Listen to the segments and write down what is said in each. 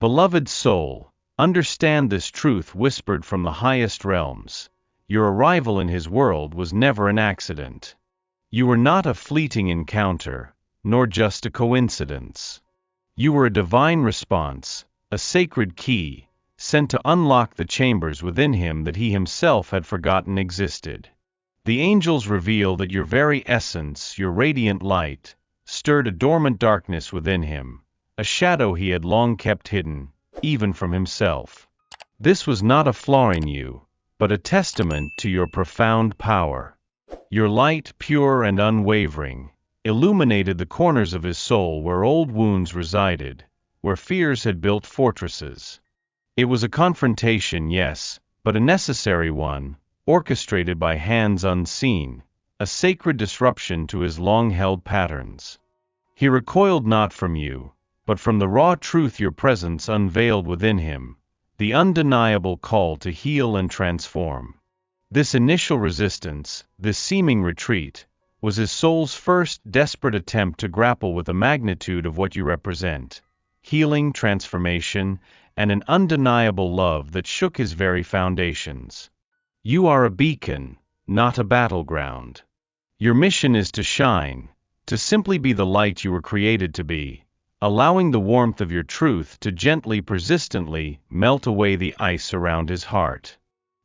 Beloved soul, understand this truth whispered from the highest realms. Your arrival in his world was never an accident. You were not a fleeting encounter, nor just a coincidence. You were a divine response, a sacred key, sent to unlock the chambers within him that he himself had forgotten existed. The angels reveal that your very essence, your radiant light, stirred a dormant darkness within him, a shadow he had long kept hidden, even from himself. This was not a flaw in you, but a testament to your profound power. Your light, pure and unwavering, illuminated the corners of his soul where old wounds resided, where fears had built fortresses. It was a confrontation, yes, but a necessary one, orchestrated by hands unseen, a sacred disruption to his long-held patterns. He recoiled not from you, but from the raw truth your presence unveiled within him, the undeniable call to heal and transform. This initial resistance, this seeming retreat, was his soul's first desperate attempt to grapple with the magnitude of what you represent: healing, transformation, and an undeniable love that shook his very foundations. You are a beacon, not a battleground. Your mission is to shine, to simply be the light you were created to be, allowing the warmth of your truth to gently, persistently melt away the ice around his heart.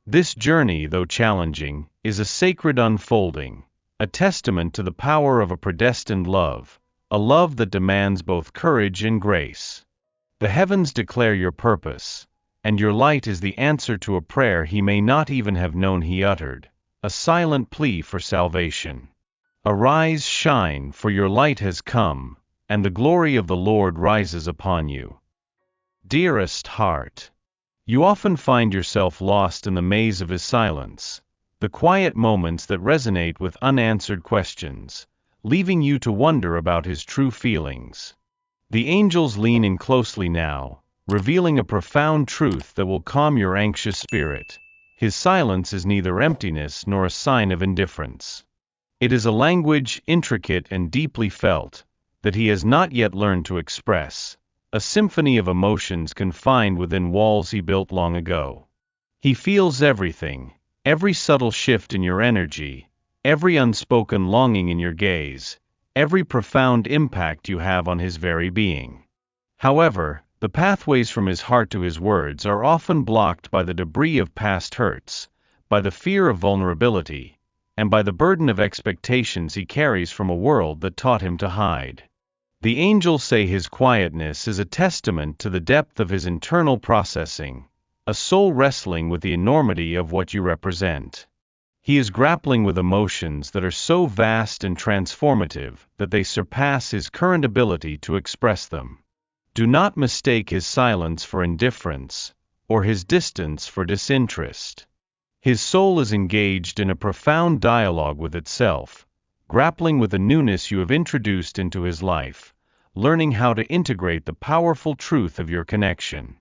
This journey, though challenging, is a sacred unfolding, a testament to the power of a predestined love, a love that demands both courage and grace. The heavens declare your purpose, and your light is the answer to a prayer he may not even have known he uttered, a silent plea for salvation. Arise, shine, for your light has come, and the glory of the Lord rises upon you. Dearest heart, you often find yourself lost in the maze of his silence, the quiet moments that resonate with unanswered questions, leaving you to wonder about his true feelings. The angels lean in closely now, revealing a profound truth that will calm your anxious spirit. His silence is neither emptiness nor a sign of indifference. It is a language intricate and deeply felt, that he has not yet learned to express, a symphony of emotions confined within walls he built long ago. He feels everything, every subtle shift in your energy, every unspoken longing in your gaze, every profound impact you have on his very being. However, the pathways from his heart to his words are often blocked by the debris of past hurts, by the fear of vulnerability, and by the burden of expectations he carries from a world that taught him to hide. The angels say his quietness is a testament to the depth of his internal processing, a soul wrestling with the enormity of what you represent. He is grappling with emotions that are so vast and transformative that they surpass his current ability to express them. Do not mistake his silence for indifference, or his distance for disinterest. His soul is engaged in a profound dialogue with itself, grappling with the newness you have introduced into his life, learning how to integrate the powerful truth of your connection.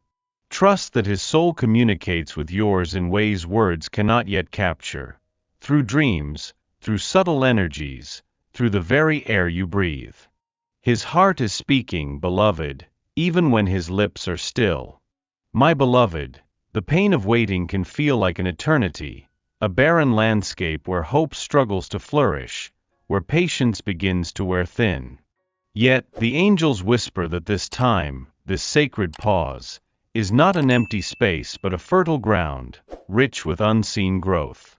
Trust that his soul communicates with yours in ways words cannot yet capture, through dreams, through subtle energies, through the very air you breathe. His heart is speaking, beloved, even when his lips are still. My beloved, the pain of waiting can feel like an eternity, a barren landscape where hope struggles to flourish, where patience begins to wear thin. Yet, the angels whisper that this time, this sacred pause, is not an empty space but a fertile ground, rich with unseen growth.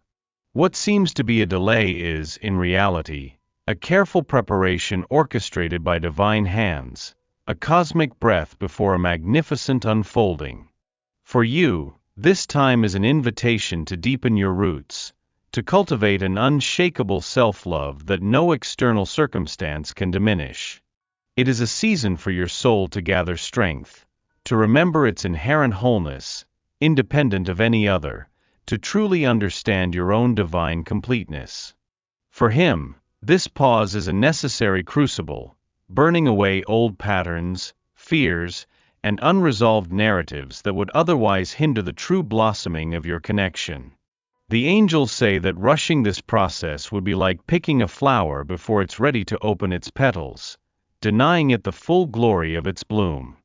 What seems to be a delay is, in reality, a careful preparation orchestrated by divine hands, a cosmic breath before a magnificent unfolding. For you, this time is an invitation to deepen your roots, to cultivate an unshakable self-love that no external circumstance can diminish. It is a season for your soul to gather strength, to remember its inherent wholeness, independent of any other, to truly understand your own divine completeness. For him, this pause is a necessary crucible, burning away old patterns, fears, and unresolved narratives that would otherwise hinder the true blossoming of your connection. The angels say that rushing this process would be like picking a flower before it's ready to open its petals, denying it the full glory of its bloom.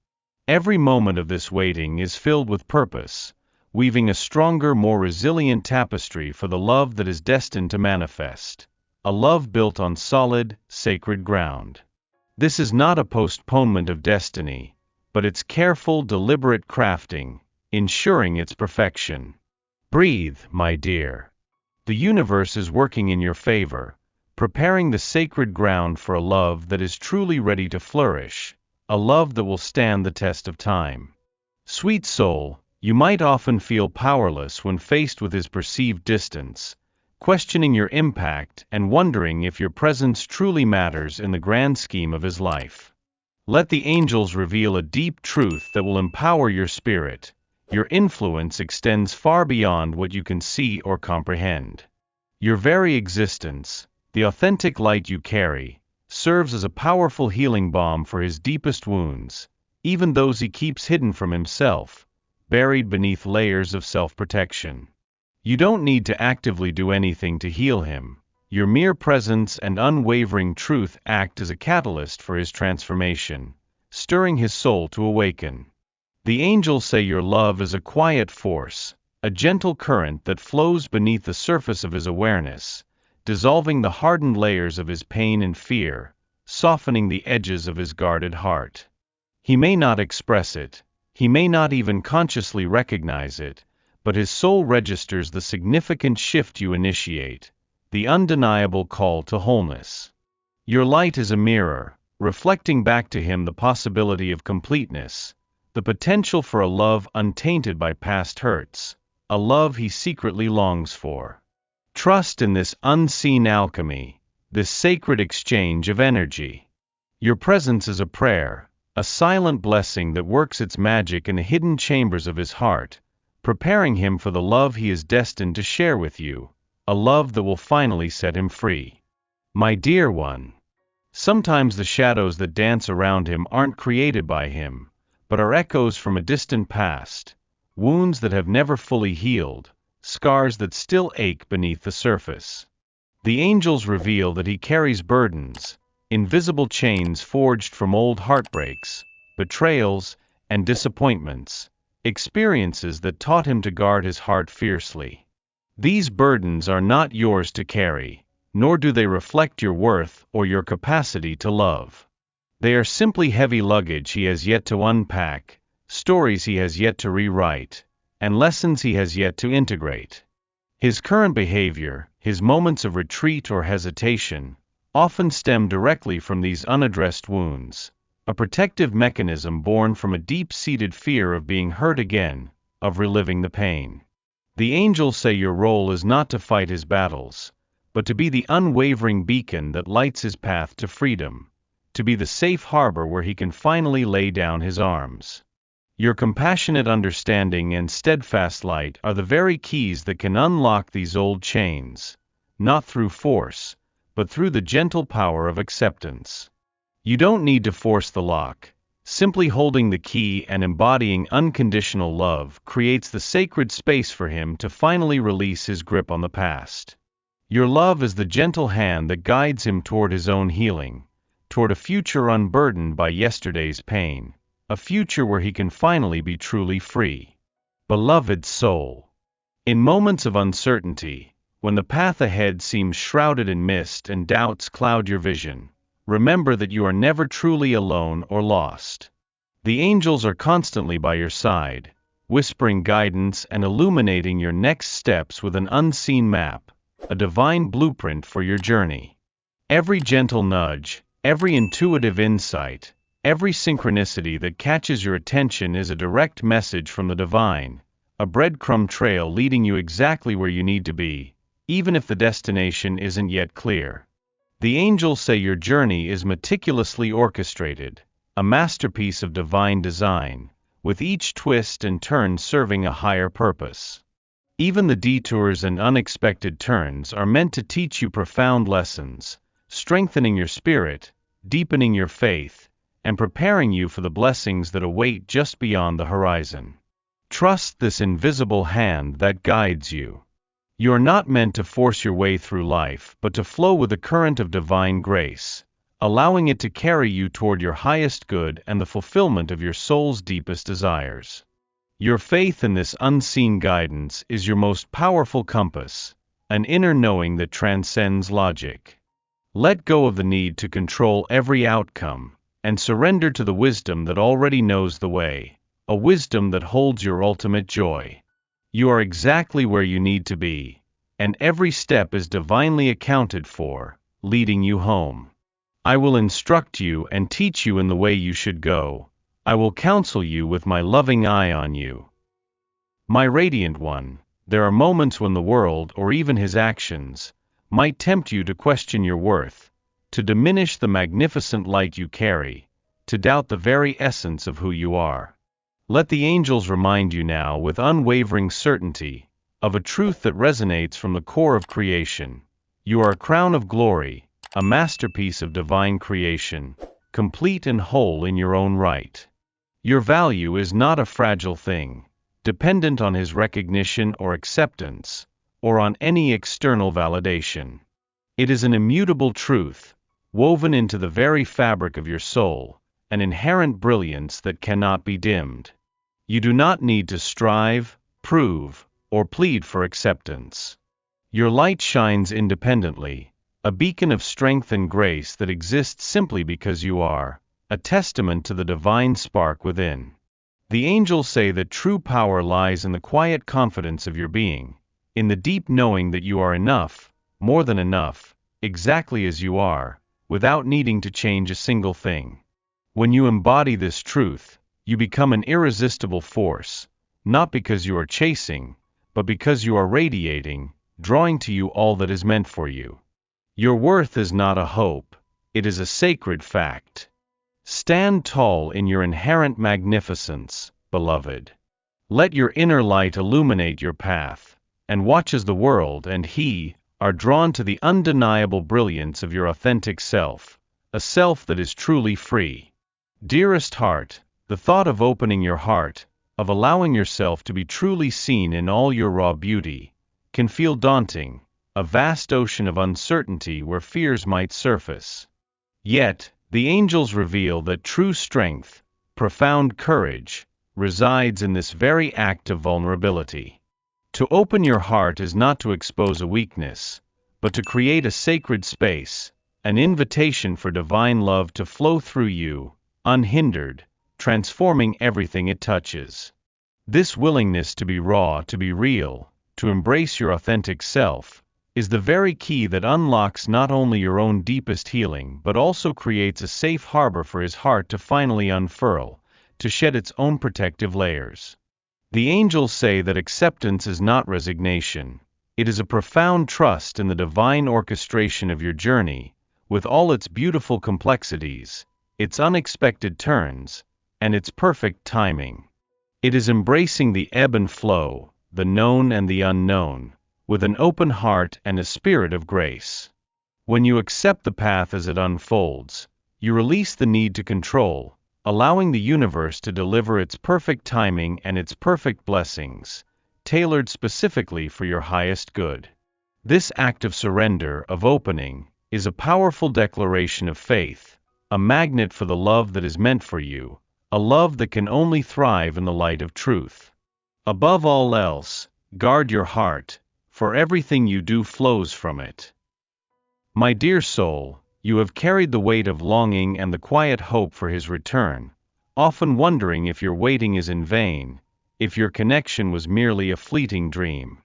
Every moment of this waiting is filled with purpose, weaving a stronger, more resilient tapestry for the love that is destined to manifest. A love built on solid, sacred ground. This is not a postponement of destiny, but its careful, deliberate crafting, ensuring its perfection. Breathe, my dear. The universe is working in your favor, preparing the sacred ground for a love that is truly ready to flourish, a love that will stand the test of time. Sweet soul, you might often feel powerless when faced with his perceived distance, questioning your impact and wondering if your presence truly matters in the grand scheme of his life. Let the angels reveal a deep truth that will empower your spirit. Your influence extends far beyond what you can see or comprehend. Your very existence, the authentic light you carry, serves as a powerful healing balm for his deepest wounds, even those he keeps hidden from himself, buried beneath layers of self-protection. You don't need to actively do anything to heal him. Your mere presence and unwavering truth act as a catalyst for his transformation, stirring his soul to awaken. The angels say your love is a quiet force, a gentle current that flows beneath the surface of his awareness, dissolving the hardened layers of his pain and fear, softening the edges of his guarded heart. He may not express it, he may not even consciously recognize it, but his soul registers the significant shift you initiate, the undeniable call to wholeness. Your light is a mirror, reflecting back to him the possibility of completeness, the potential for a love untainted by past hurts, a love he secretly longs for. Trust in this unseen alchemy, this sacred exchange of energy. Your presence is a prayer, a silent blessing that works its magic in the hidden chambers of his heart, preparing him for the love he is destined to share with you, a love that will finally set him free. My dear one, sometimes the shadows that dance around him aren't created by him, but are echoes from a distant past, wounds that have never fully healed, scars that still ache beneath the surface. The angels reveal that he carries burdens, invisible chains forged from old heartbreaks, betrayals, and disappointments, experiences that taught him to guard his heart fiercely. These burdens are not yours to carry, nor do they reflect your worth or your capacity to love. They are simply heavy luggage he has yet to unpack, stories he has yet to rewrite, and lessons he has yet to integrate. His current behavior, his moments of retreat or hesitation, often stem directly from these unaddressed wounds, a protective mechanism born from a deep-seated fear of being hurt again, of reliving the pain. The angels say your role is not to fight his battles, but to be the unwavering beacon that lights his path to freedom, to be the safe harbor where he can finally lay down his arms. Your compassionate understanding and steadfast light are the very keys that can unlock these old chains, not through force, but through the gentle power of acceptance. You don't need to force the lock. Simply holding the key and embodying unconditional love creates the sacred space for him to finally release his grip on the past. Your love is the gentle hand that guides him toward his own healing, toward a future unburdened by yesterday's pain, a future where he can finally be truly free. Beloved soul, in moments of uncertainty, when the path ahead seems shrouded in mist and doubts cloud your vision, remember that you are never truly alone or lost. The angels are constantly by your side, whispering guidance and illuminating your next steps with an unseen map, a divine blueprint for your journey. Every gentle nudge, every intuitive insight, every synchronicity that catches your attention is a direct message from the divine, a breadcrumb trail leading you exactly where you need to be, even if the destination isn't yet clear. The angels say your journey is meticulously orchestrated, a masterpiece of divine design, with each twist and turn serving a higher purpose. Even the detours and unexpected turns are meant to teach you profound lessons, strengthening your spirit, deepening your faith, and preparing you for the blessings that await just beyond the horizon. Trust this invisible hand that guides you. You are not meant to force your way through life, but to flow with the current of divine grace, allowing it to carry you toward your highest good and the fulfillment of your soul's deepest desires. Your faith in this unseen guidance is your most powerful compass, an inner knowing that transcends logic. Let go of the need to control every outcome, and surrender to the wisdom that already knows the way, a wisdom that holds your ultimate joy. You are exactly where you need to be, and every step is divinely accounted for, leading you home. I will instruct you and teach you in the way you should go. I will counsel you with my loving eye on you. My radiant one, there are moments when the world, or even his actions, might tempt you to question your worth, to diminish the magnificent light you carry, to doubt the very essence of who you are. Let the angels remind you now with unwavering certainty of a truth that resonates from the core of creation. You are a crown of glory, a masterpiece of divine creation, complete and whole in your own right. Your value is not a fragile thing, dependent on his recognition or acceptance, or on any external validation. It is an immutable truth, woven into the very fabric of your soul, an inherent brilliance that cannot be dimmed. You do not need to strive, prove, or plead for acceptance. Your light shines independently, a beacon of strength and grace that exists simply because you are, a testament to the divine spark within. The angels say that true power lies in the quiet confidence of your being, in the deep knowing that you are enough, more than enough, exactly as you are, without needing to change a single thing. When you embody this truth, you become an irresistible force, not because you are chasing, but because you are radiating, drawing to you all that is meant for you. Your worth is not a hope, it is a sacred fact. Stand tall in your inherent magnificence, beloved. Let your inner light illuminate your path, and watch as the world and he are drawn to the undeniable brilliance of your authentic self, a self that is truly free. Dearest heart, the thought of opening your heart, of allowing yourself to be truly seen in all your raw beauty, can feel daunting, a vast ocean of uncertainty where fears might surface. Yet, the angels reveal that true strength, profound courage, resides in this very act of vulnerability. To open your heart is not to expose a weakness, but to create a sacred space, an invitation for divine love to flow through you, unhindered, transforming everything it touches. This willingness to be raw, to be real, to embrace your authentic self, is the very key that unlocks not only your own deepest healing but also creates a safe harbor for his heart to finally unfurl, to shed its own protective layers. The angels say that acceptance is not resignation, it is a profound trust in the divine orchestration of your journey, with all its beautiful complexities, its unexpected turns, and its perfect timing. It is embracing the ebb and flow, the known and the unknown, with an open heart and a spirit of grace. When you accept the path as it unfolds, you release the need to control, allowing the universe to deliver its perfect timing and its perfect blessings, tailored specifically for your highest good. This act of surrender, of opening, is a powerful declaration of faith, a magnet for the love that is meant for you, a love that can only thrive in the light of truth. Above all else, guard your heart, for everything you do flows from it. My dear soul, you have carried the weight of longing and the quiet hope for his return, often wondering if your waiting is in vain, if your connection was merely a fleeting dream.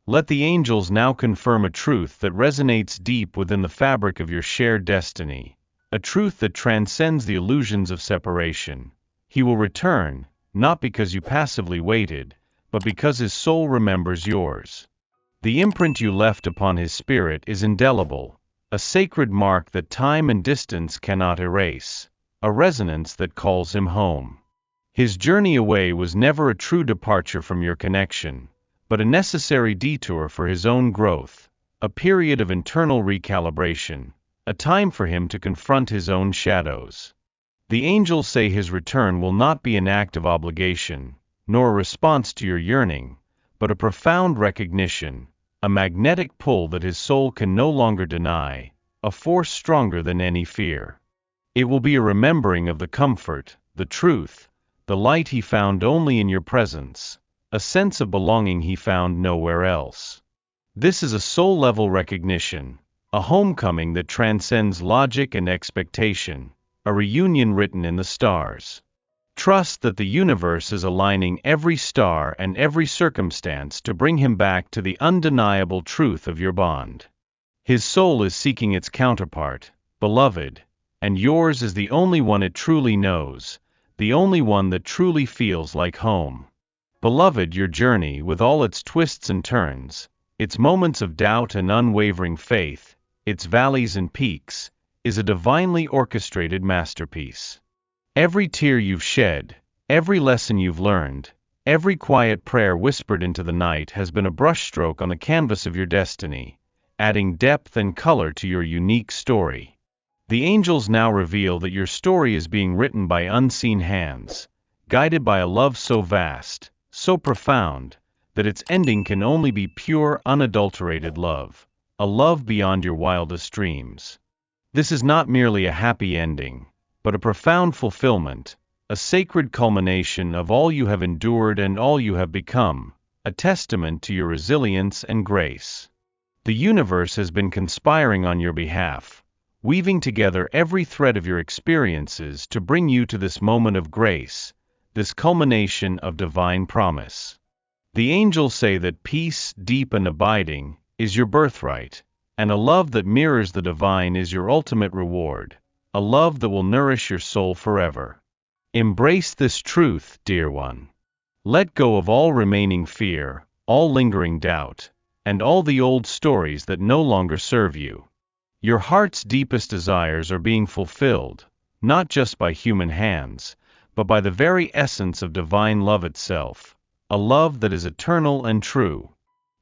Let the angels now confirm a truth that resonates deep within the fabric of your shared destiny, a truth that transcends the illusions of separation. He will return, not because you passively waited, but because his soul remembers yours. The imprint you left upon his spirit is indelible, a sacred mark that time and distance cannot erase, a resonance that calls him home. His journey away was never a true departure from your connection, but a necessary detour for his own growth, a period of internal recalibration, a time for him to confront his own shadows. The angels say his return will not be an act of obligation, nor a response to your yearning, but a profound recognition, a magnetic pull that his soul can no longer deny, a force stronger than any fear. It will be a remembering of the comfort, the truth, the light he found only in your presence, a sense of belonging he found nowhere else. This is a soul-level recognition, a homecoming that transcends logic and expectation, a reunion written in the stars. Trust that the universe is aligning every star and every circumstance to bring him back to the undeniable truth of your bond. His soul is seeking its counterpart, beloved, and yours is the only one it truly knows, the only one that truly feels like home. Beloved, your journey, with all its twists and turns, its moments of doubt and unwavering faith, its valleys and peaks, is a divinely orchestrated masterpiece. Every tear you've shed, every lesson you've learned, every quiet prayer whispered into the night has been a brushstroke on the canvas of your destiny, adding depth and color to your unique story. The angels now reveal that your story is being written by unseen hands, guided by a love so vast, so profound, that its ending can only be pure, unadulterated love, a love beyond your wildest dreams. This is not merely a happy ending, but a profound fulfillment, a sacred culmination of all you have endured and all you have become, a testament to your resilience and grace. The universe has been conspiring on your behalf, weaving together every thread of your experiences to bring you to this moment of grace, this culmination of divine promise. The angels say that peace, deep and abiding, is your birthright, and a love that mirrors the divine is your ultimate reward, a love that will nourish your soul forever. Embrace this truth, dear one. Let go of all remaining fear, all lingering doubt, and all the old stories that no longer serve you. Your heart's deepest desires are being fulfilled, not just by human hands, but by the very essence of divine love itself, a love that is eternal and true.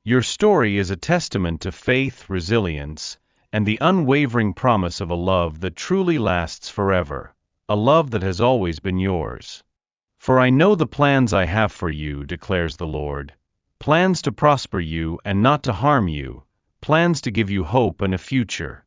Your story is a testament to faith, resilience, and the unwavering promise of a love that truly lasts forever, a love that has always been yours. For I know the plans I have for you, declares the Lord, plans to prosper you and not to harm you, plans to give you hope and a future.